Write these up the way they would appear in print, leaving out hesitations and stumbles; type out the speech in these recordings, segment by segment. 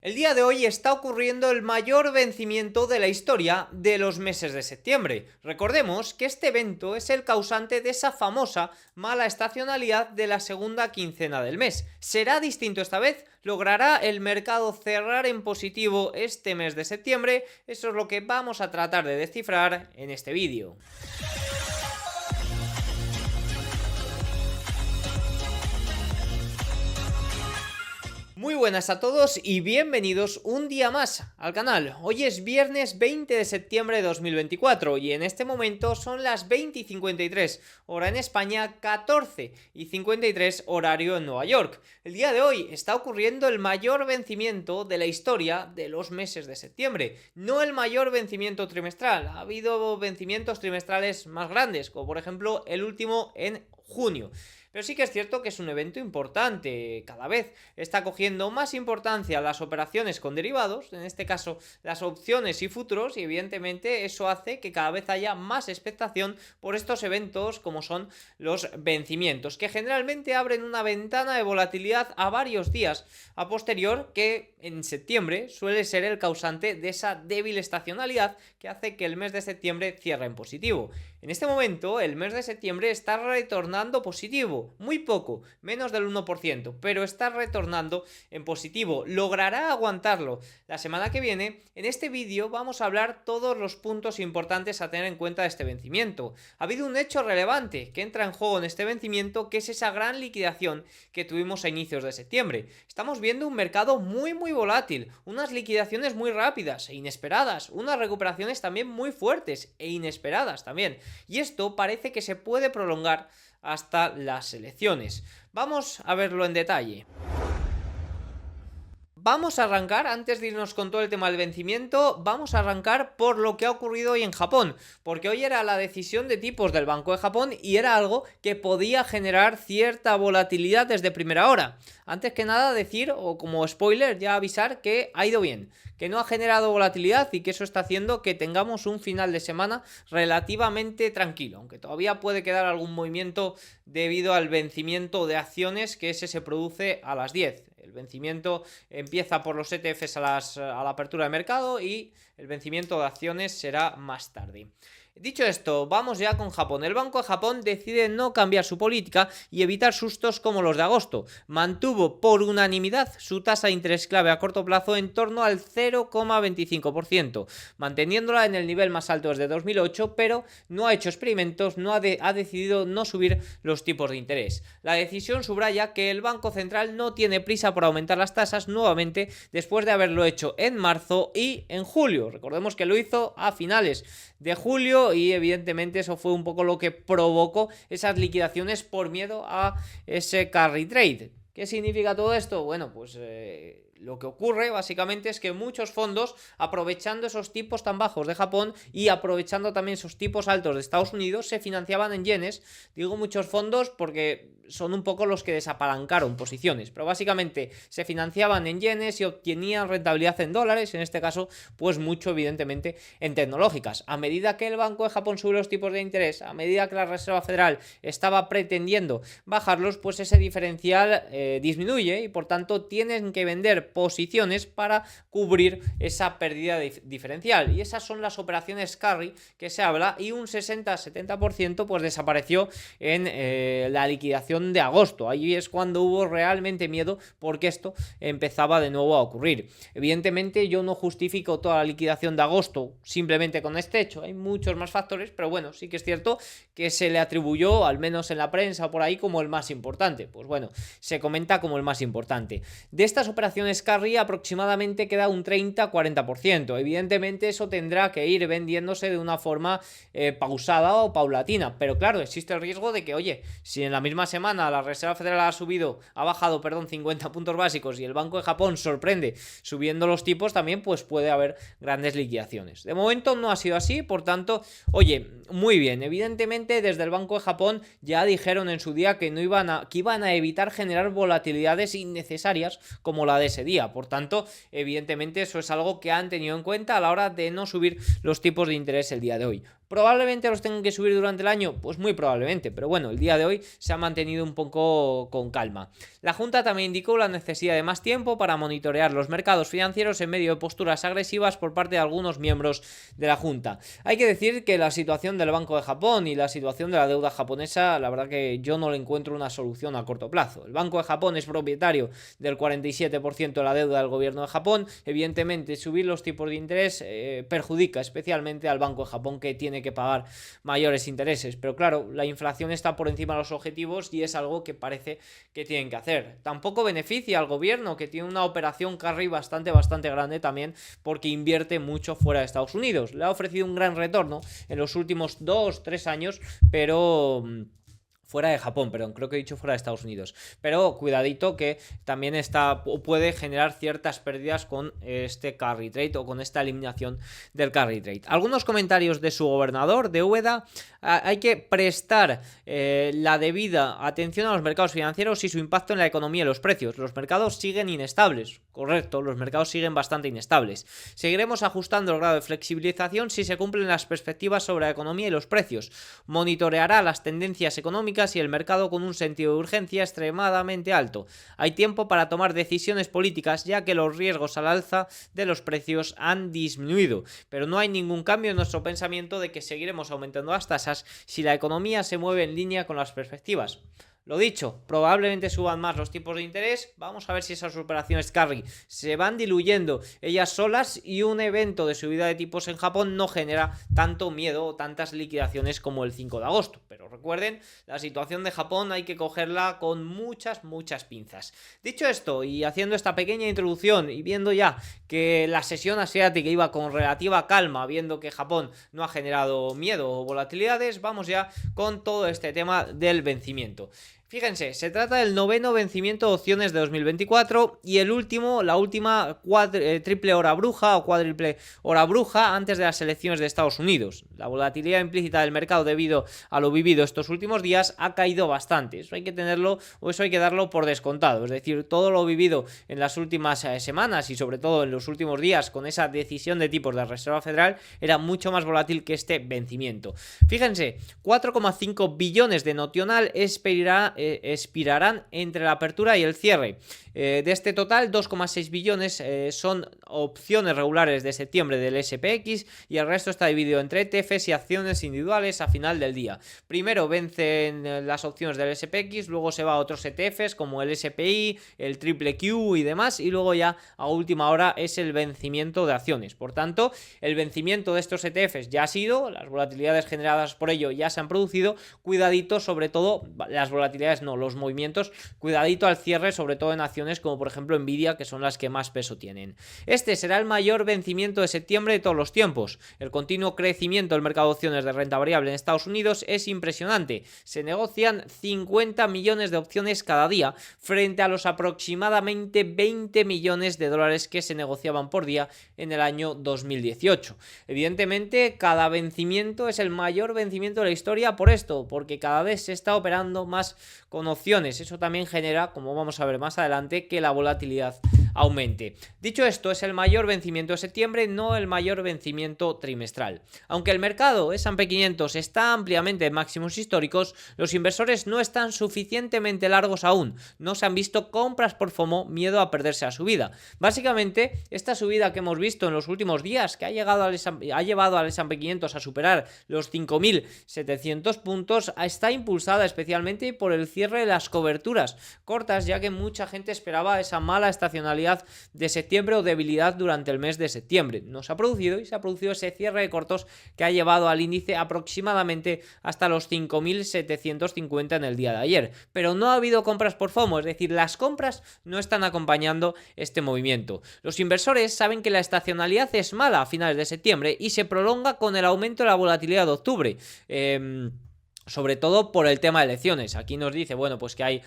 El día de hoy está ocurriendo el mayor vencimiento de la historia de los meses de septiembre. Recordemos que este evento es el causante de esa famosa mala estacionalidad de la segunda quincena del mes. ¿Será distinto esta vez? ¿Logrará el mercado cerrar en positivo este mes de septiembre? Eso es lo que vamos a tratar de descifrar en este vídeo. Muy buenas a todos y bienvenidos un día más al canal. Hoy es viernes 20 de septiembre de 2024 y en este momento son las 20:53 hora en España, 14:53 horario en Nueva York. El día de hoy está ocurriendo el mayor vencimiento de la historia de los meses de septiembre, no el mayor vencimiento trimestral. Ha habido vencimientos trimestrales más grandes, como por ejemplo el último en junio. Pero sí que es cierto que es un evento importante, cada vez está cogiendo más importancia las operaciones con derivados, en este caso las opciones y futuros, y evidentemente eso hace que cada vez haya más expectación por estos eventos como son los vencimientos, que generalmente abren una ventana de volatilidad a varios días a posterior, que en septiembre suele ser el causante de esa débil estacionalidad que hace que el mes de septiembre cierre en positivo. En este momento el mes de septiembre está retornando positivo, muy poco, menos del 1%, pero está retornando en positivo. ¿Logrará aguantarlo la semana que viene? En este vídeo vamos a hablar todos los puntos importantes a tener en cuenta de este vencimiento. Ha habido un hecho relevante que entra en juego en este vencimiento, que es esa gran liquidación que tuvimos a inicios de septiembre. Estamos viendo un mercado muy volátil, unas liquidaciones muy rápidas e inesperadas, unas recuperaciones también muy fuertes e inesperadas también. Y esto parece que se puede prolongar hasta las elecciones. Vamos a verlo en detalle. Vamos a arrancar, antes de irnos con todo el tema del vencimiento, vamos a arrancar por lo que ha ocurrido hoy en Japón, porque hoy era la decisión de tipos del Banco de Japón y era algo que podía generar cierta volatilidad desde primera hora. Antes que nada decir, o como spoiler, ya avisar que ha ido bien, que no ha generado volatilidad y que eso está haciendo que tengamos un final de semana relativamente tranquilo, aunque todavía puede quedar algún movimiento debido al vencimiento de acciones, que ese se produce a las 10. El vencimiento empieza por los ETFs a la apertura de mercado y el vencimiento de acciones será más tarde. Dicho esto, vamos ya con Japón. El Banco de Japón decide no cambiar su política y evitar sustos como los de agosto. Mantuvo por unanimidad su tasa de interés clave a corto plazo en torno al 0,25%, manteniéndola en el nivel más alto desde 2008, pero no ha hecho experimentos, ha decidido no subir los tipos de interés. La decisión subraya que el Banco Central no tiene prisa por aumentar las tasas nuevamente después de haberlo hecho en marzo y en julio. Recordemos que lo hizo a finales de julio y evidentemente eso fue un poco lo que provocó esas liquidaciones por miedo a ese carry trade. ¿Qué significa todo esto? Bueno, pues lo que ocurre básicamente es que muchos fondos, aprovechando esos tipos tan bajos de Japón y aprovechando también esos tipos altos de Estados Unidos, se financiaban en yenes. Digo muchos fondos porque son un poco los que desapalancaron posiciones, pero básicamente se financiaban en yenes y obtenían rentabilidad en dólares, en este caso pues mucho evidentemente en tecnológicas. A medida que el Banco de Japón sube los tipos de interés, a medida que la Reserva Federal estaba pretendiendo bajarlos, pues ese diferencial disminuye y por tanto tienen que vender posiciones para cubrir esa pérdida diferencial, y esas son las operaciones carry que se habla, y un 60-70% pues desapareció en la liquidación de agosto. Ahí es cuando hubo realmente miedo porque esto empezaba de nuevo a ocurrir. Evidentemente yo no justifico toda la liquidación de agosto simplemente con este hecho, hay muchos más factores, pero bueno, sí que es cierto que se le atribuyó, al menos en la prensa o por ahí, como el más importante. Pues bueno, se comenta como el más importante. De estas operaciones carry aproximadamente queda un 30-40%. Evidentemente eso tendrá que ir vendiéndose de una forma pausada o paulatina, pero claro, existe el riesgo de que, oye, si en la misma semana la Reserva Federal ha bajado 50 puntos básicos y el Banco de Japón sorprende subiendo los tipos, también pues puede haber grandes liquidaciones. De momento no ha sido así, por tanto, oye, muy bien. Evidentemente desde el Banco de Japón ya dijeron en su día que iban a evitar generar volatilidades innecesarias como la de ese día. Por tanto, evidentemente eso es algo que han tenido en cuenta a la hora de no subir los tipos de interés el día de hoy. ¿Probablemente los tengan que subir durante el año? Pues muy probablemente, pero bueno, el día de hoy se ha mantenido un poco con calma. La Junta también indicó la necesidad de más tiempo para monitorear los mercados financieros en medio de posturas agresivas por parte de algunos miembros de la Junta. Hay que decir que la situación del Banco de Japón y la situación de la deuda japonesa, la verdad que yo no le encuentro una solución a corto plazo. El Banco de Japón es propietario del 47% de la deuda del gobierno de Japón. Evidentemente, subir los tipos de interés perjudica especialmente al Banco de Japón, que tiene que pagar mayores intereses. Pero claro, la inflación está por encima de los objetivos y es algo que parece que tienen que hacer. Tampoco beneficia al gobierno, que tiene una operación carry bastante grande también, porque invierte mucho fuera de Estados Unidos. Le ha ofrecido un gran retorno en los últimos 2-3 años, pero fuera de Japón, perdón, creo que he dicho fuera de Estados Unidos. Pero cuidadito, que también puede generar ciertas pérdidas con este carry trade o con esta eliminación del carry trade. Algunos comentarios de su gobernador, de Ueda. Hay que prestar la debida atención a los mercados financieros y su impacto en la economía y los precios. Los mercados siguen inestables. Correcto, los mercados siguen bastante inestables. Seguiremos ajustando el grado de flexibilización si se cumplen las perspectivas sobre la economía y los precios. Monitoreará las tendencias económicas y el mercado con un sentido de urgencia extremadamente alto. Hay tiempo para tomar decisiones políticas, ya que los riesgos al alza de los precios han disminuido, pero no hay ningún cambio en nuestro pensamiento de que seguiremos aumentando las tasas si la economía se mueve en línea con las perspectivas. Lo dicho, probablemente suban más los tipos de interés. Vamos a ver si esas operaciones carry se van diluyendo ellas solas y un evento de subida de tipos en Japón no genera tanto miedo o tantas liquidaciones como el 5 de agosto. Pero recuerden, la situación de Japón hay que cogerla con muchas pinzas. Dicho esto, y haciendo esta pequeña introducción y viendo ya que la sesión asiática iba con relativa calma, viendo que Japón no ha generado miedo o volatilidades, vamos ya con todo este tema del vencimiento. Fíjense, se trata del noveno vencimiento de opciones de 2024 y la última triple hora bruja o cuádruple hora bruja antes de las elecciones de Estados Unidos. La volatilidad implícita del mercado debido a lo vivido estos últimos días ha caído bastante. Eso hay que darlo por descontado. Es decir, todo lo vivido en las últimas semanas y sobre todo en los últimos días con esa decisión de tipos de la Reserva Federal era mucho más volátil que este vencimiento. Fíjense, 4,5 billones de notional expirarán entre la apertura y el cierre. De este total, 2,6 billones son opciones regulares de septiembre del SPX y el resto está dividido entre ETFs y acciones individuales a final del día. Primero vencen las opciones del SPX, luego se va a otros ETFs como el SPI, el Triple Q y demás, y luego ya a última hora es el vencimiento de acciones. Por tanto, el vencimiento de estos ETFs ya ha sido, las volatilidades generadas por ello ya se han producido. Cuidadito, sobre todo, las volatilidades no, los movimientos, cuidadito al cierre, sobre todo en acciones como por ejemplo Nvidia, que son las que más peso tienen. Este será el mayor vencimiento de septiembre de todos los tiempos. El continuo crecimiento del mercado de opciones de renta variable en Estados Unidos es impresionante. Se negocian 50 millones de opciones cada día frente a los aproximadamente 20 millones de dólares que se negociaban por día en el año 2018. Evidentemente, cada vencimiento es el mayor vencimiento de la historia por esto, porque cada vez se está operando más con opciones. Eso también genera, como vamos a ver más adelante, que la volatilidad aumente. Dicho esto, es el mayor vencimiento de septiembre, no el mayor vencimiento trimestral. Aunque el mercado S&P 500 está ampliamente en máximos históricos, los inversores no están suficientemente largos aún. No se han visto compras por FOMO, miedo a perderse la subida. Básicamente, esta subida que hemos visto en los últimos días, que ha llevado al S&P 500 a superar los 5.700 puntos, está impulsada especialmente por el cierre de las coberturas cortas, ya que mucha gente esperaba esa mala estacionalidad de septiembre o debilidad durante el mes de septiembre. No se ha producido y se ha producido ese cierre de cortos que ha llevado al índice aproximadamente hasta los 5.750 en el día de ayer. Pero no ha habido compras por FOMO, es decir, las compras no están acompañando este movimiento. Los inversores saben que la estacionalidad es mala a finales de septiembre y se prolonga con el aumento de la volatilidad de octubre. sobre todo por el tema de elecciones. Aquí nos dice, bueno, pues que hay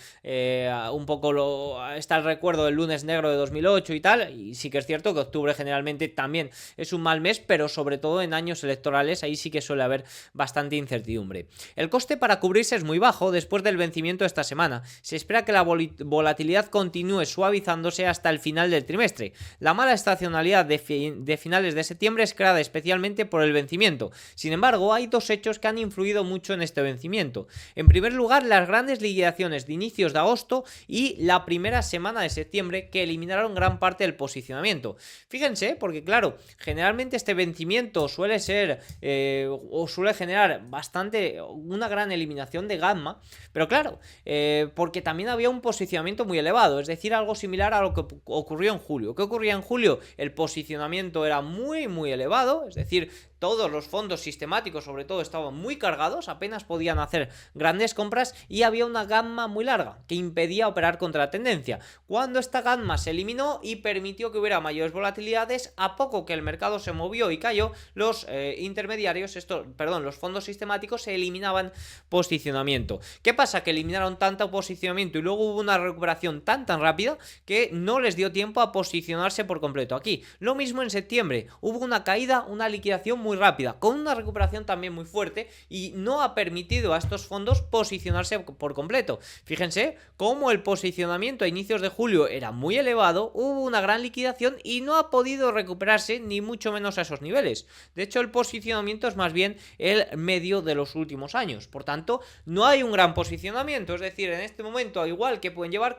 un poco está el recuerdo del lunes negro de 2008 y tal, y sí que es cierto que octubre generalmente también es un mal mes, pero sobre todo en años electorales ahí sí que suele haber bastante incertidumbre. El coste para cubrirse es muy bajo después del vencimiento de esta semana. Se espera que la volatilidad continúe suavizándose hasta el final del trimestre. La mala estacionalidad de finales de septiembre es creada especialmente por el vencimiento. Sin embargo, hay dos hechos que han influido mucho en este vencimiento. En primer lugar, las grandes liquidaciones de inicios de agosto y la primera semana de septiembre, que eliminaron gran parte del posicionamiento. Fíjense, porque claro, generalmente este vencimiento suele ser o suele generar una gran eliminación de gamma, pero claro, porque también había un posicionamiento muy elevado, es decir, algo similar a lo que ocurrió en julio. ¿Qué ocurría en julio? El posicionamiento era muy elevado, es decir, todos los fondos sistemáticos sobre todo estaban muy cargados, apenas podían hacer grandes compras y había una gamma muy larga que impedía operar contra la tendencia. Cuando esta gamma se eliminó y permitió que hubiera mayores volatilidades, a poco que el mercado se movió y cayó, los los fondos sistemáticos se eliminaban posicionamiento. ¿Qué pasa? Que eliminaron tanto posicionamiento y luego hubo una recuperación tan rápida que no les dio tiempo a posicionarse por completo. Aquí, lo mismo en septiembre, hubo una caída, una liquidación muy rápida, con una recuperación también muy fuerte y no ha permitido a estos fondos posicionarse por completo. Fíjense cómo el posicionamiento a inicios de julio era muy elevado, hubo una gran liquidación y no ha podido recuperarse ni mucho menos a esos niveles. De hecho, el posicionamiento es más bien el medio de los últimos años. Por tanto, no hay un gran posicionamiento, es decir, en este momento, al igual que pueden llevar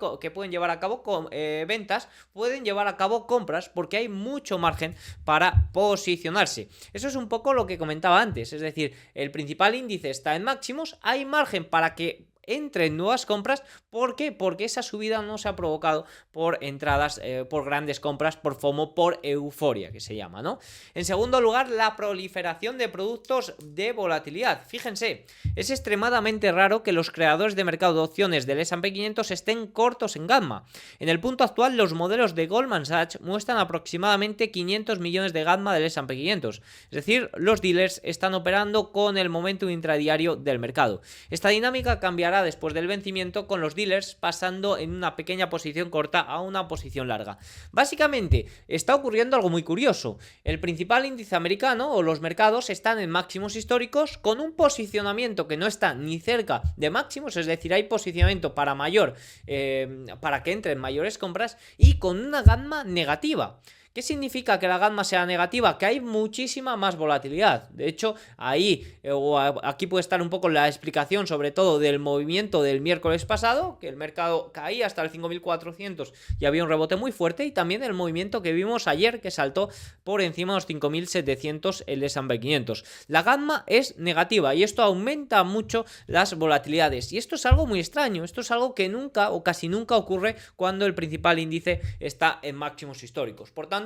a cabo ventas, pueden llevar a cabo compras porque hay mucho margen para posicionarse. Eso es un poco lo que comentaba antes, es decir, el principal índice está en máximos, hay margen para que entren nuevas compras. ¿Por qué? Porque esa subida no se ha provocado por entradas, por grandes compras, por FOMO, por euforia, que se llama, ¿no? En segundo lugar, la proliferación de productos de volatilidad. Fíjense, es extremadamente raro que los creadores de mercado de opciones del S&P 500 estén cortos en gamma. En el punto actual, los modelos de Goldman Sachs muestran aproximadamente 500 millones de gamma del S&P 500. Es decir, los dealers están operando con el momento intradiario del mercado. Esta dinámica cambiará después del vencimiento, con los dealers pasando en una pequeña posición corta a una posición larga. Básicamente está ocurriendo algo muy curioso. El principal índice americano o los mercados están en máximos históricos con un posicionamiento que no está ni cerca de máximos, es decir, hay posicionamiento para para que entren mayores compras y con una gamma negativa. ¿Qué significa que la gamma sea negativa? Que hay muchísima más volatilidad. De hecho, aquí puede estar un poco la explicación, sobre todo del movimiento del miércoles pasado, que el mercado caía hasta el 5.400 y había un rebote muy fuerte, y también el movimiento que vimos ayer, que saltó por encima de los 5.700 el S&P 500. La gamma es negativa y esto aumenta mucho las volatilidades. Y esto es algo muy extraño, esto es algo que nunca o casi nunca ocurre cuando el principal índice está en máximos históricos. Por tanto,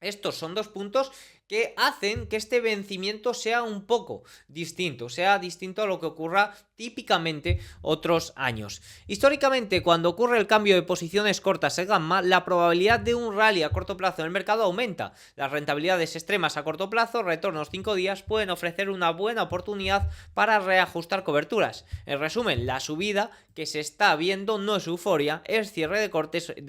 estos son dos puntos que hacen que este vencimiento sea un poco distinto, sea distinto a lo que ocurra típicamente otros años. Históricamente, cuando ocurre el cambio de posiciones cortas en gamma, la probabilidad de un rally a corto plazo en el mercado aumenta. Las rentabilidades extremas a corto plazo, retornos 5 días, pueden ofrecer una buena oportunidad para reajustar coberturas. En resumen, la subida que se está viendo no es euforia, es cierre de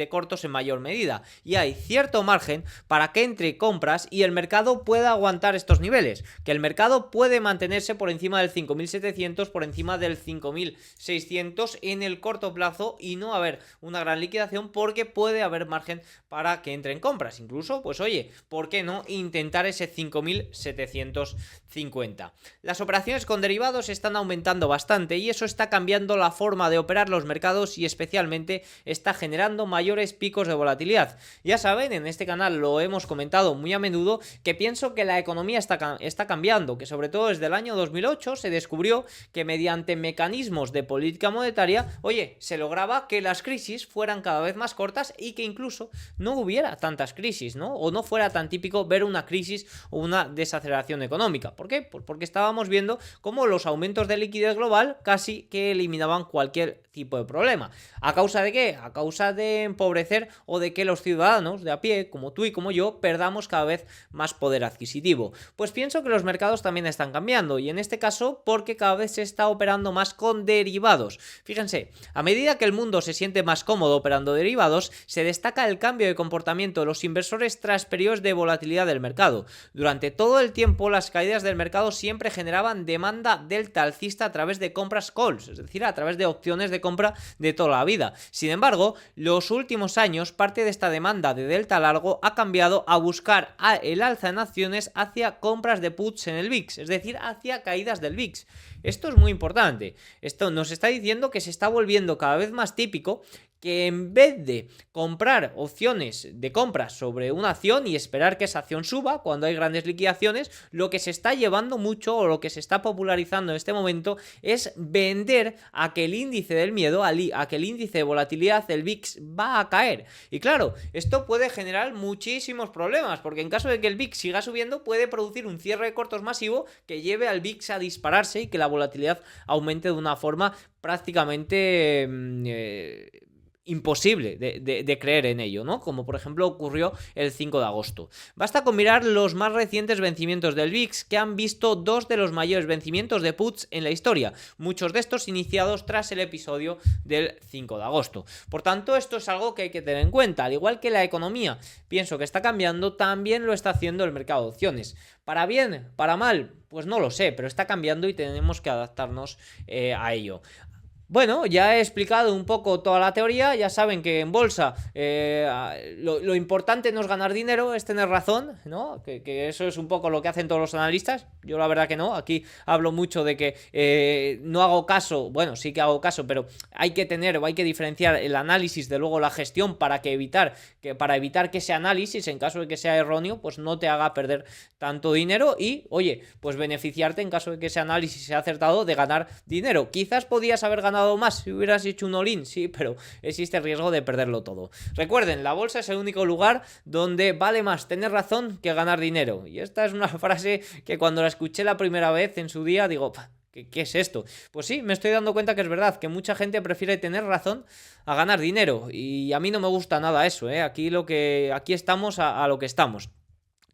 cortos en mayor medida, y hay cierto margen para que entre compras y el mercado pueda aguantar estos niveles, que el mercado puede mantenerse por encima del 5.700, por encima del 5.600 en el corto plazo y no haber una gran liquidación, porque puede haber margen para que entren compras. Incluso, pues oye, ¿por qué no intentar ese 5.750? Las operaciones con derivados están aumentando bastante y eso está cambiando la forma de operar los mercados y especialmente está generando mayores picos de volatilidad. Ya saben, en este canal lo hemos comentado muy a menudo, que pienso que la economía está cambiando, que sobre todo desde el año 2008 se descubrió que mediante mecanismos de política monetaria, oye, se lograba que las crisis fueran cada vez más cortas y que incluso no hubiera tantas crisis, ¿no? O no fuera tan típico ver una crisis o una desaceleración económica. ¿Por qué? Pues porque estábamos viendo cómo los aumentos de liquidez global casi que eliminaban cualquier tipo de problema. ¿A causa de qué? A causa de empobrecer o de que los ciudadanos de a pie, como tú y como yo, perdamos cada vez más poder poder adquisitivo. Pues pienso que los mercados también están cambiando, y en este caso porque cada vez se está operando más con derivados. Fíjense, a medida que el mundo se siente más cómodo operando derivados, se destaca el cambio de comportamiento de los inversores tras periodos de volatilidad del mercado. Durante todo el tiempo, las caídas del mercado siempre generaban demanda delta alcista a través de compras calls, es decir, a través de opciones de compra de toda la vida. Sin embargo, los últimos años, parte de esta demanda de delta largo ha cambiado a buscar el alza en acciones hacia compras de puts en el VIX, es decir, hacia caídas del VIX. Esto es muy importante. Esto nos está diciendo que se está volviendo cada vez más típico que en vez de comprar opciones de compra sobre una acción y esperar que esa acción suba cuando hay grandes liquidaciones, lo que se está llevando mucho o lo que se está popularizando en este momento es vender a que el índice del miedo, a que el índice de volatilidad del VIX va a caer. Y claro, esto puede generar muchísimos problemas, porque en caso de que el VIX siga subiendo, puede producir un cierre de cortos masivo que lleve al VIX a dispararse y que la volatilidad aumente de una forma prácticamente imposible de creer en ello, ¿no? Como por ejemplo ocurrió el 5 de agosto. Basta con mirar los más recientes vencimientos del VIX, que han visto dos de los mayores vencimientos de puts en la historia, muchos de estos iniciados tras el episodio del 5 de agosto. Por tanto, esto es algo que hay que tener en cuenta. Al igual que la economía pienso que está cambiando, también lo está haciendo el mercado de opciones. ¿Para bien? ¿Para mal? Pues no lo sé, pero está cambiando y tenemos que adaptarnos a ello. Bueno, ya he explicado un poco toda la teoría. Ya saben que en bolsa lo importante no es ganar dinero, es tener razón, ¿no? Que eso es un poco lo que hacen todos los analistas. Yo la verdad que no. Aquí hablo mucho de que no hago caso. Bueno, sí que hago caso, pero hay que diferenciar el análisis de luego la gestión para evitar que ese análisis, en caso de que sea erróneo, pues no te haga perder tanto dinero y, oye, pues beneficiarte en caso de que ese análisis sea acertado de ganar dinero. Quizás podías haber ganado más si hubieras hecho un all-in, sí, pero existe el riesgo de perderlo todo. Recuerden, la bolsa es el único lugar donde vale más tener razón que ganar dinero. Y esta es una frase que cuando la escuché la primera vez en su día digo, ¿qué es esto? Pues sí, me estoy dando cuenta que es verdad, que mucha gente prefiere tener razón a ganar dinero. Y a mí no me gusta nada eso, ¿eh? Aquí estamos a lo que estamos.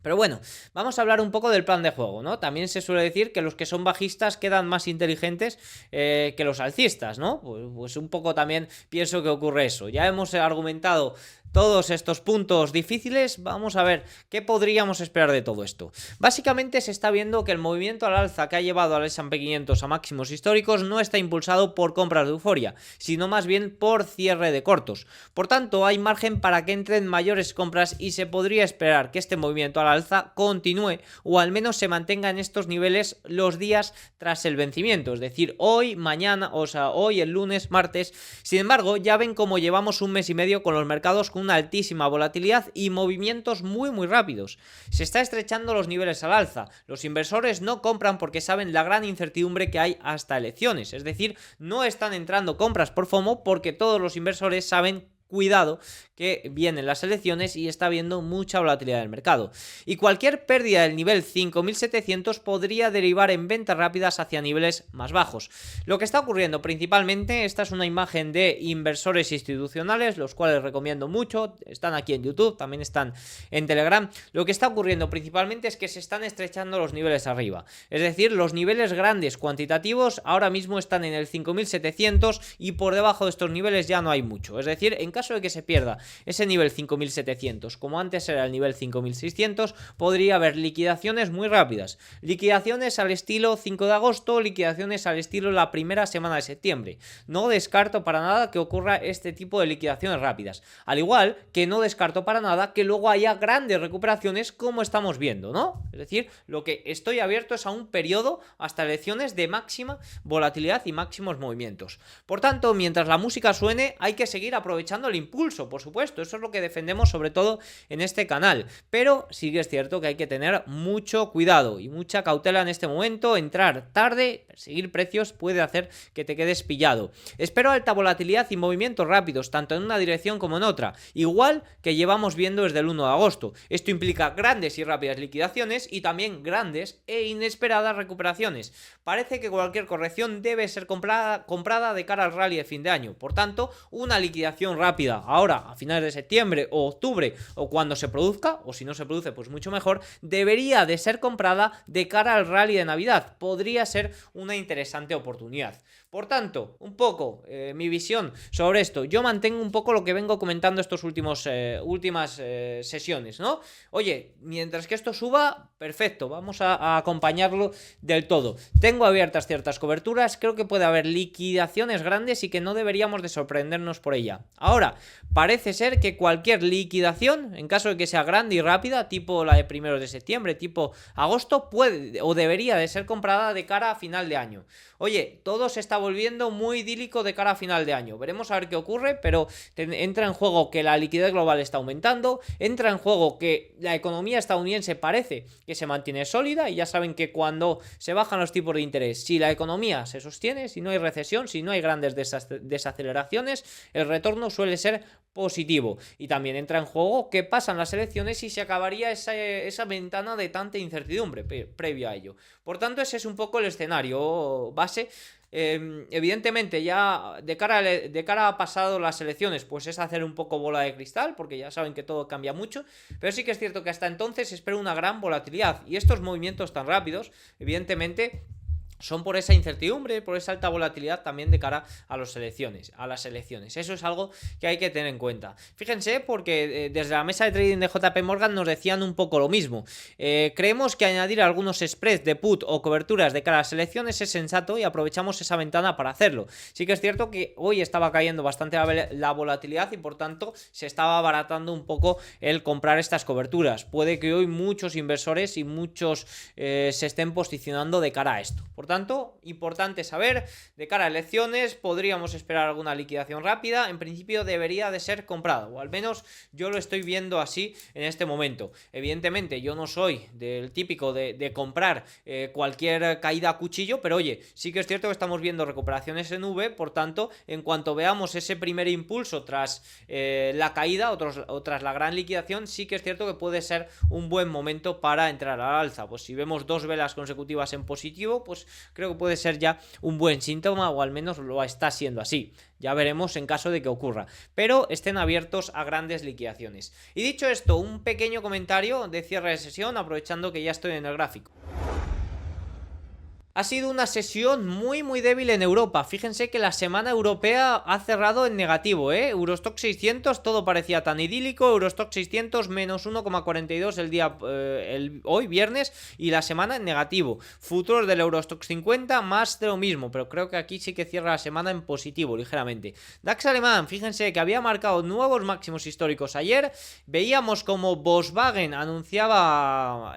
Pero bueno, vamos a hablar un poco del plan de juego, ¿no? También se suele decir que los que son bajistas quedan más inteligentes que los alcistas, ¿no? Pues un poco también pienso que ocurre eso. Ya hemos argumentado todos estos puntos difíciles. Vamos a ver qué podríamos esperar de todo esto. Básicamente se está viendo que el movimiento al alza que ha llevado al S&P 500 a máximos históricos no está impulsado por compras de euforia, sino más bien por cierre de cortos. Por tanto, hay margen para que entren mayores compras y se podría esperar que este movimiento al alza continúe o al menos se mantenga en estos niveles los días tras el vencimiento, es decir, hoy, mañana, o sea, hoy, el lunes, martes. Sin embargo, ya ven cómo llevamos un mes y medio con los mercados con una altísima volatilidad y movimientos muy rápidos. Se está estrechando los niveles al alza. Los inversores no compran porque saben la gran incertidumbre que hay hasta elecciones, es decir, no están entrando compras por FOMO porque todos los inversores saben, cuidado, que vienen las elecciones y está habiendo mucha volatilidad del mercado. Y cualquier pérdida del nivel 5.700 podría derivar en ventas rápidas hacia niveles más bajos. Lo que está ocurriendo principalmente, esta es una imagen de inversores institucionales, los cuales recomiendo mucho, están aquí en YouTube, también están en Telegram. Lo que está ocurriendo principalmente es que se están estrechando los niveles arriba. Es decir, los niveles grandes cuantitativos ahora mismo están en el 5.700 y por debajo de estos niveles ya no hay mucho. Es decir, en caso de que se pierda ese nivel 5.700, como antes era el nivel 5.600, podría haber liquidaciones muy rápidas. Liquidaciones al estilo 5 de agosto, liquidaciones al estilo la primera semana de septiembre. No descarto para nada que ocurra este tipo de liquidaciones rápidas. Al igual que no descarto para nada que luego haya grandes recuperaciones como estamos viendo, ¿no? Es decir, lo que estoy abierto es a un periodo hasta elecciones de máxima volatilidad y máximos movimientos. Por tanto, mientras la música suene, hay que seguir aprovechando el impulso, por supuesto, eso es lo que defendemos sobre todo en este canal, pero sí que es cierto que hay que tener mucho cuidado y mucha cautela en este momento. Entrar tarde, perseguir precios puede hacer que te quedes pillado. Espero alta volatilidad y movimientos rápidos, tanto en una dirección como en otra, igual que llevamos viendo desde el 1 de agosto. Esto implica grandes y rápidas liquidaciones y también grandes e inesperadas recuperaciones. Parece que cualquier corrección debe ser comprada de cara al rally de fin de año, por tanto, una liquidación rápida rápida ahora a finales de septiembre o octubre o cuando se produzca, o si no se produce pues mucho mejor, debería de ser comprada de cara al rally de Navidad. Podría ser una interesante oportunidad. Por tanto, un poco mi visión sobre esto. Yo mantengo un poco lo que vengo comentando estos últimas sesiones, ¿no? Oye, mientras que esto suba, perfecto, vamos a acompañarlo del todo. Tengo abiertas ciertas coberturas, creo que puede haber liquidaciones grandes y que no deberíamos de sorprendernos por ella. Ahora, parece ser que cualquier liquidación, en caso de que sea grande y rápida, tipo la de primeros de septiembre, tipo agosto, puede o debería de ser comprada de cara a final de año. Oye, todo se está volviendo muy idílico de cara a final de año. Veremos a ver qué ocurre, pero entra en juego que la liquidez global está aumentando, entra en juego que la economía estadounidense parece que se mantiene sólida, y ya saben que cuando se bajan los tipos de interés, si la economía se sostiene, si no hay recesión, si no hay grandes desaceleraciones, el retorno suele ser positivo. Y también entra en juego que pasan las elecciones y se acabaría esa ventana de tanta incertidumbre previo a ello. Por tanto, ese es un poco el escenario base. Evidentemente ya de cara a pasado las elecciones, pues es hacer un poco bola de cristal, porque ya saben que todo cambia mucho, pero sí que es cierto que hasta entonces se espera una gran volatilidad, y estos movimientos tan rápidos evidentemente son por esa incertidumbre, por esa alta volatilidad también de cara a las elecciones. Eso es algo que hay que tener en cuenta. Fíjense, porque desde la mesa de trading de JP Morgan nos decían un poco lo mismo. Creemos que añadir algunos spreads de put o coberturas de cara a las elecciones es sensato y aprovechamos esa ventana para hacerlo. Sí que es cierto que hoy estaba cayendo bastante la volatilidad y por tanto se estaba abaratando un poco el comprar estas coberturas. Puede que hoy muchos inversores y muchos se estén posicionando de cara a esto. Por tanto, importante saber, de cara a elecciones podríamos esperar alguna liquidación rápida. En principio debería de ser comprado, o al menos yo lo estoy viendo así en este momento. Evidentemente yo no soy del típico de comprar cualquier caída a cuchillo, pero oye, sí que es cierto que estamos viendo recuperaciones en V. Por tanto, en cuanto veamos ese primer impulso tras la caída o tras la gran liquidación, sí que es cierto que puede ser un buen momento para entrar al alza. Pues si vemos 2 velas consecutivas en positivo, pues creo que puede ser ya un buen síntoma, o al menos lo está siendo así. Ya veremos en caso de que ocurra, pero estén abiertos a grandes liquidaciones. Y dicho esto, un pequeño comentario de cierre de sesión, aprovechando que ya estoy en el gráfico. Ha sido una sesión muy débil en Europa. Fíjense que la semana europea ha cerrado en negativo, Eurostoxx 600, todo parecía tan idílico. Eurostoxx 600 menos 1,42 el día hoy viernes, y la semana en negativo. Futuros del Eurostoxx 50 más de lo mismo, pero creo que aquí sí que cierra la semana en positivo ligeramente. DAX alemán, fíjense que había marcado nuevos máximos históricos ayer. Veíamos como Volkswagen anunciaba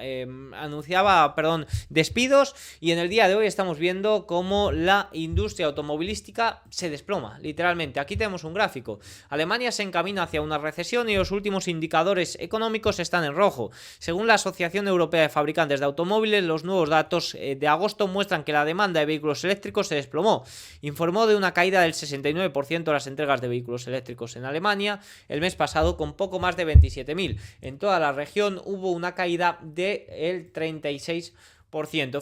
despidos, y en el día de hoy estamos viendo cómo la industria automovilística se desploma, literalmente. Aquí tenemos un gráfico. Alemania se encamina hacia una recesión y los últimos indicadores económicos están en rojo. Según la Asociación Europea de Fabricantes de Automóviles, los nuevos datos de agosto muestran que la demanda de vehículos eléctricos se desplomó. Informó de una caída del 69% de las entregas de vehículos eléctricos en Alemania el mes pasado, con poco más de 27.000. En toda la región hubo una caída del 36%.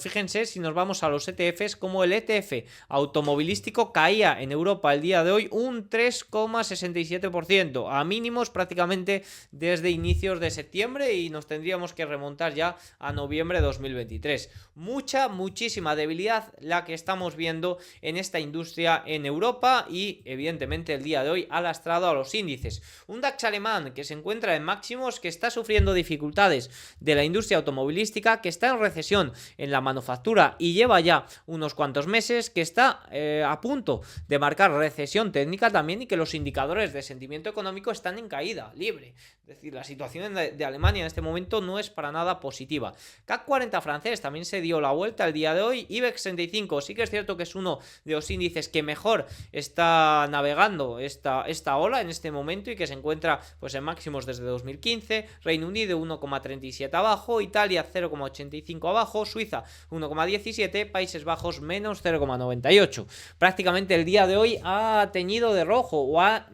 Fíjense, si nos vamos a los ETFs, como el ETF automovilístico caía en Europa el día de hoy un 3,67%, a mínimos prácticamente desde inicios de septiembre, y nos tendríamos que remontar ya a noviembre de 2023. Muchísima debilidad la que estamos viendo en esta industria en Europa, y evidentemente el día de hoy ha lastrado a los índices. Un DAX alemán que se encuentra en máximos, que está sufriendo dificultades de la industria automovilística, que está en recesión en la manufactura y lleva ya unos cuantos meses, que está a punto de marcar recesión técnica también, y que los indicadores de sentimiento económico están en caída libre. Es decir, la situación de Alemania en este momento no es para nada positiva. CAC 40 francés también se dio la vuelta el día de hoy. IBEX 35 sí que es cierto que es uno de los índices que mejor está navegando esta ola en este momento, y que se encuentra pues en máximos desde 2015. Reino Unido 1,37 abajo, Italia 0,85 abajo, Suiza 1,17, Países Bajos menos 0,98. Prácticamente el día de hoy ha teñido de rojo, o ha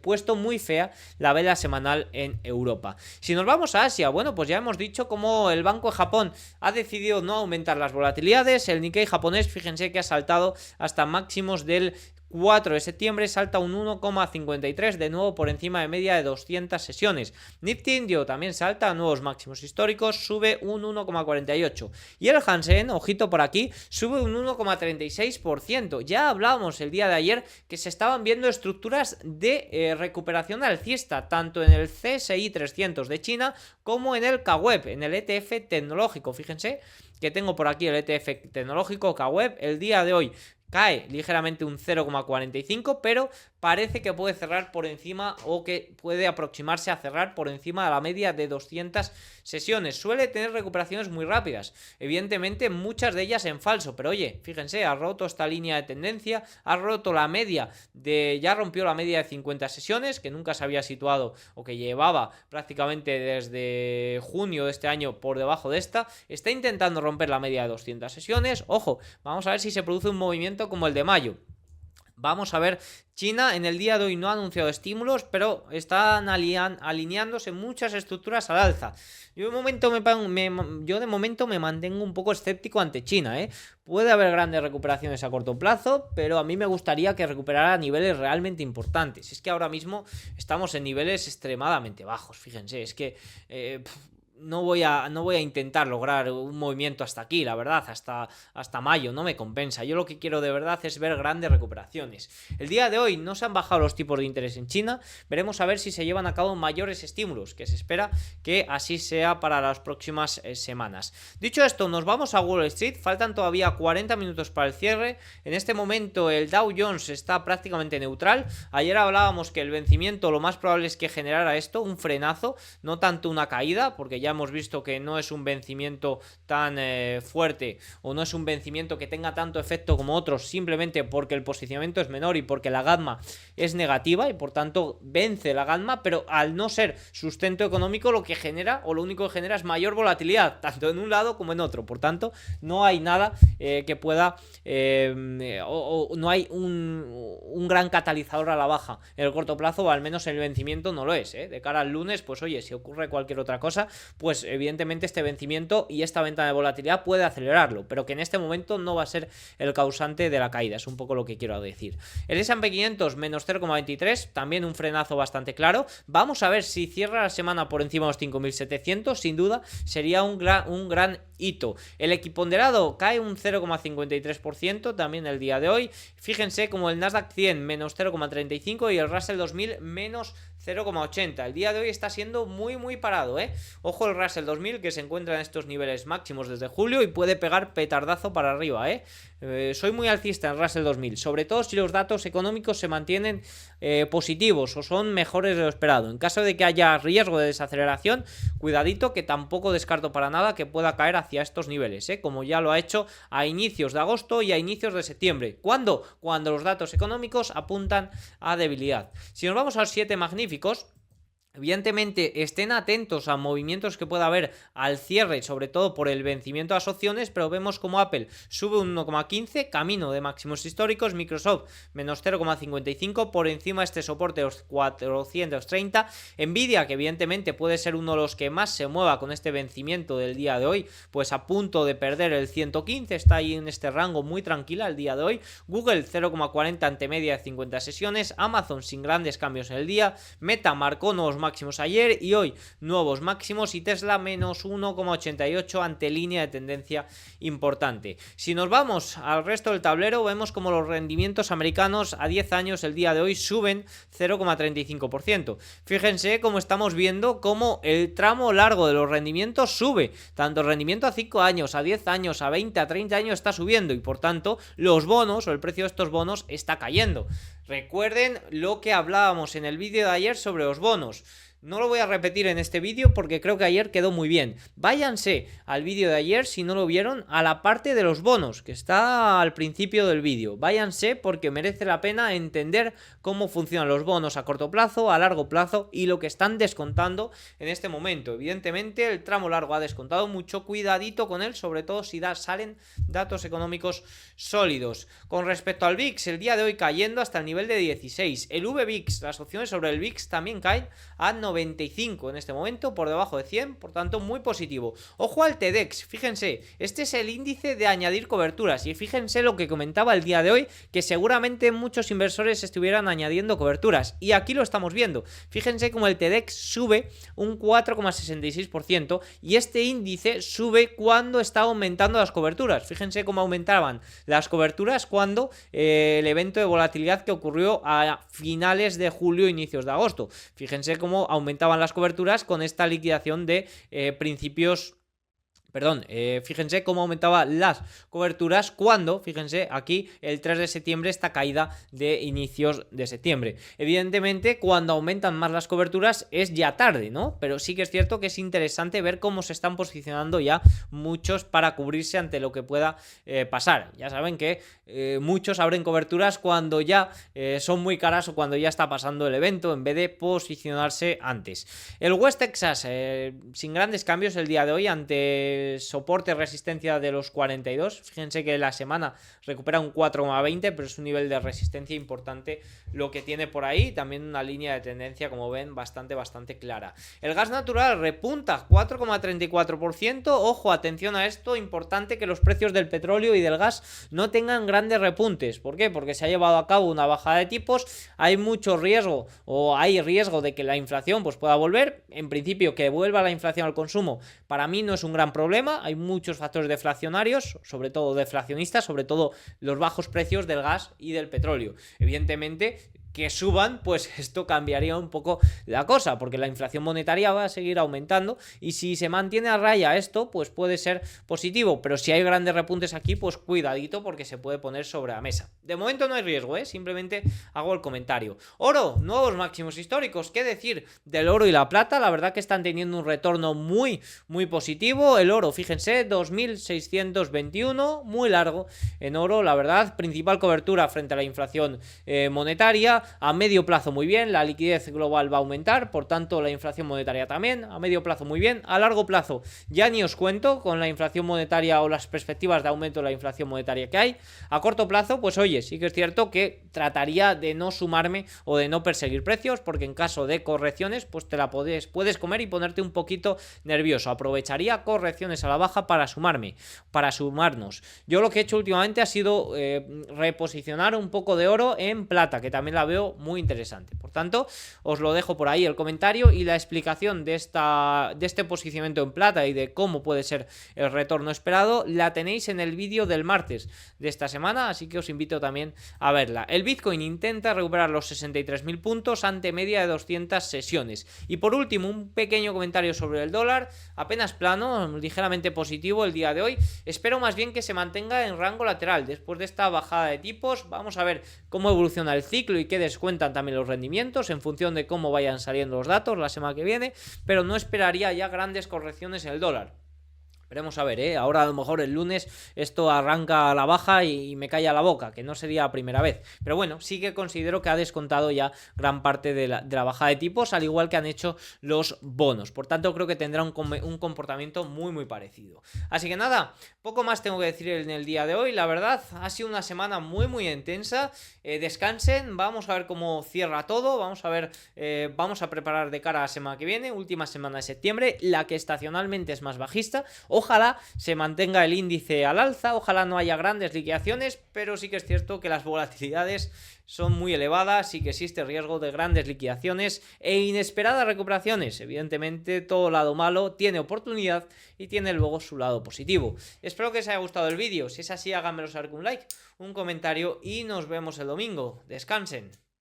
puesto muy fea la vela semanal en Europa. Si nos vamos a Asia, bueno, pues ya hemos dicho cómo el Banco de Japón ha decidido no aumentar las volatilidades. El Nikkei japonés, fíjense que ha saltado hasta máximos del 4 de septiembre salta un 1,53, de nuevo por encima de media de 200 sesiones. Nifty Indio también salta a nuevos máximos históricos, sube un 1,48. Y el Hansen, ojito por aquí, sube un 1,36%. Ya hablábamos el día de ayer que se estaban viendo estructuras de recuperación alcista, tanto en el CSI 300 de China como en el KWEB, en el ETF tecnológico. Fíjense que tengo por aquí el ETF tecnológico KWEB. El día de hoy cae ligeramente un 0,45, pero parece que puede cerrar por encima, o que puede aproximarse a cerrar por encima de la media de 200 sesiones. Suele tener recuperaciones muy rápidas, evidentemente muchas de ellas en falso, pero oye, fíjense, ha roto esta línea de tendencia, ha roto la media ya rompió la media de 50 sesiones, que nunca se había situado, o que llevaba prácticamente desde junio de este año por debajo de esta. Está intentando romper la media de 200 sesiones. Ojo, vamos a ver si se produce un movimiento como el de mayo. Vamos a ver, China en el día de hoy no ha anunciado estímulos, pero están alineándose muchas estructuras al alza. Yo de momento me mantengo un poco escéptico ante China, Puede haber grandes recuperaciones a corto plazo, pero a mí me gustaría que recuperara niveles realmente importantes. Es que ahora mismo estamos en niveles extremadamente bajos, fíjense, es que no voy a intentar lograr un movimiento hasta aquí, la verdad, hasta mayo, no me compensa. Yo lo que quiero de verdad es ver grandes recuperaciones. El día de hoy no se han bajado los tipos de interés en China, veremos a ver si se llevan a cabo mayores estímulos, que se espera que así sea para las próximas semanas. Dicho esto, nos vamos a Wall Street, faltan todavía 40 minutos para el cierre. En este momento el Dow Jones está prácticamente neutral. Ayer hablábamos que el vencimiento lo más probable es que generara esto, un frenazo, no tanto una caída, porque ya hemos visto que no es un vencimiento tan fuerte, o no es un vencimiento que tenga tanto efecto como otros, simplemente porque el posicionamiento es menor y porque la gamma es negativa y por tanto vence la gamma, pero al no ser sustento económico lo que genera, o lo único que genera, es mayor volatilidad, tanto en un lado como en otro. Por tanto, no hay nada que pueda no hay un gran catalizador a la baja en el corto plazo, o al menos el vencimiento no lo es, De cara al lunes, pues oye, si ocurre cualquier otra cosa, pues evidentemente este vencimiento y esta ventana de volatilidad puede acelerarlo, pero que en este momento no va a ser el causante de la caída, es un poco lo que quiero decir. El S&P 500 menos 0,23, también un frenazo bastante claro. Vamos a ver si cierra la semana por encima de los 5.700, sin duda sería un gran hito. El equiponderado cae un 0,53% también el día de hoy. Fíjense como el Nasdaq 100 menos 0,35 y el Russell 2000 menos 0,80. El día de hoy está siendo muy parado, Ojo el Russell 2000, que se encuentra en estos niveles máximos desde julio y puede pegar petardazo para arriba, Soy muy alcista en Russell 2000, sobre todo si los datos económicos se mantienen positivos o son mejores de lo esperado. En caso de que haya riesgo de desaceleración, cuidadito, que tampoco descarto para nada que pueda caer hacia estos niveles, como ya lo ha hecho a inicios de agosto y a inicios de septiembre. ¿Cuándo? Cuando los datos económicos apuntan a debilidad. Si nos vamos a los 7 magníficos, evidentemente estén atentos a movimientos que pueda haber al cierre, sobre todo por el vencimiento de las opciones, pero vemos como Apple sube un 1,15, camino de máximos históricos. Microsoft menos 0,55, por encima de este soporte de los 430. Nvidia, que evidentemente puede ser uno de los que más se mueva con este vencimiento del día de hoy, pues a punto de perder el 115, está ahí en este rango muy tranquila el día de hoy. Google 0,40 ante media de 50 sesiones. Amazon sin grandes cambios en el día. Meta marcó nuevos máximos ayer y hoy nuevos máximos, y Tesla menos 1,88 ante línea de tendencia importante. Si nos vamos al resto del tablero, vemos como los rendimientos americanos a 10 años el día de hoy suben 0,35%. Fíjense cómo estamos viendo cómo el tramo largo de los rendimientos sube, tanto el rendimiento a 5 años, a 10 años, a 20, a 30 años está subiendo, y por tanto los bonos o el precio de estos bonos está cayendo. Recuerden lo que hablábamos en el vídeo de ayer sobre los bonos. No lo voy a repetir en este vídeo porque creo que ayer quedó muy bien. Váyanse al vídeo de ayer, si no lo vieron, a la parte de los bonos, que está al principio del vídeo. Váyanse porque merece la pena entender cómo funcionan los bonos a corto plazo, a largo plazo y lo que están descontando en este momento. Evidentemente el tramo largo ha descontado mucho, cuidadito con él, sobre todo si salen datos económicos sólidos. Con respecto al VIX, el día de hoy cayendo hasta el nivel de 16. El VVIX, las opciones sobre el VIX también caen a 95 en este momento, por debajo de 100, por tanto muy positivo. Ojo al TEDx, fíjense, este es el índice de añadir coberturas y fíjense lo que comentaba el día de hoy, que seguramente muchos inversores estuvieran añadiendo coberturas y aquí lo estamos viendo. Fíjense como el TEDx sube un 4,66% y este índice sube cuando está aumentando las coberturas. Fíjense cómo aumentaban las coberturas cuando el evento de volatilidad que ocurrió a finales de julio, inicios de agosto. Fíjense cómo aumentaban las coberturas con esta liquidación de fíjense cómo aumentaban las coberturas cuando, fíjense aquí, el 3 de septiembre, esta caída de inicios de septiembre. Evidentemente, cuando aumentan más las coberturas es ya tarde, ¿no? Pero sí que es cierto que es interesante ver cómo se están posicionando ya muchos para cubrirse ante lo que pueda pasar. Ya saben que muchos abren coberturas cuando ya son muy caras o cuando ya está pasando el evento, en vez de posicionarse antes. El West Texas, sin grandes cambios el día de hoy ante soporte resistencia de los 42. Fíjense que la semana recupera un 4,20, pero es un nivel de resistencia importante lo que tiene por ahí. También una línea de tendencia, como ven, bastante clara. El gas natural repunta 4,34%. Ojo, atención a esto, importante que los precios del petróleo y del gas no tengan grandes repuntes. ¿Por qué? Porque se ha llevado a cabo una bajada de tipos, hay mucho riesgo o hay riesgo de que la inflación pues pueda volver. En principio, que vuelva la inflación al consumo para mí no es un gran problema. Hay muchos factores deflacionarios, sobre todo deflacionistas, sobre todo los bajos precios del gas y del petróleo. Evidentemente, que suban, pues esto cambiaría un poco la cosa, porque la inflación monetaria va a seguir aumentando y si se mantiene a raya esto, pues puede ser positivo, pero si hay grandes repuntes aquí, pues cuidadito porque se puede poner sobre la mesa. De momento no hay riesgo, simplemente hago el comentario. Oro, nuevos máximos históricos. ¿Qué decir del oro y la plata? La verdad que están teniendo un retorno muy positivo. El oro, fíjense, 2.621, muy largo en oro, la verdad, principal cobertura frente a la inflación monetaria. A medio plazo muy bien, la liquidez global va a aumentar, por tanto la inflación monetaria también, a medio plazo muy bien, a largo plazo ya ni os cuento con la inflación monetaria o las perspectivas de aumento de la inflación monetaria que hay. A corto plazo, pues oye, sí que es cierto que trataría de no sumarme o de no perseguir precios, porque en caso de correcciones, pues te la puedes comer y ponerte un poquito nervioso. Aprovecharía correcciones a la baja para sumarnos. Yo lo que he hecho últimamente ha sido reposicionar un poco de oro en plata, que también la veo muy interesante. Por tanto, os lo dejo por ahí el comentario y la explicación de este posicionamiento en plata y de cómo puede ser el retorno esperado la tenéis en el vídeo del martes de esta semana, así que os invito también a verla. El Bitcoin intenta recuperar los 63.000 puntos ante media de 200 sesiones. Y por último, un pequeño comentario sobre el dólar, apenas plano, ligeramente positivo el día de hoy. Espero más bien que se mantenga en rango lateral después de esta bajada de tipos. Vamos a ver cómo evoluciona el ciclo y qué descuentan también los rendimientos en función de cómo vayan saliendo los datos la semana que viene, pero no esperaría ya grandes correcciones en el dólar. Veremos a ver, ahora a lo mejor el lunes esto arranca a la baja y me calla la boca, que no sería la primera vez. Pero bueno, sí que considero que ha descontado ya gran parte de la bajada de tipos, al igual que han hecho los bonos. Por tanto, creo que tendrá un comportamiento muy parecido. Así que nada, poco más tengo que decir en el día de hoy. La verdad, ha sido una semana muy intensa. Descansen, vamos a ver cómo cierra todo. Vamos a ver, vamos a preparar de cara a la semana que viene, última semana de septiembre, la que estacionalmente es más bajista. Ojalá se mantenga el índice al alza, ojalá no haya grandes liquidaciones, pero sí que es cierto que las volatilidades son muy elevadas y que existe riesgo de grandes liquidaciones e inesperadas recuperaciones. Evidentemente, todo lado malo tiene oportunidad y tiene luego su lado positivo. Espero que os haya gustado el vídeo. Si es así, háganmelo saber con un like, un comentario y nos vemos el domingo. Descansen.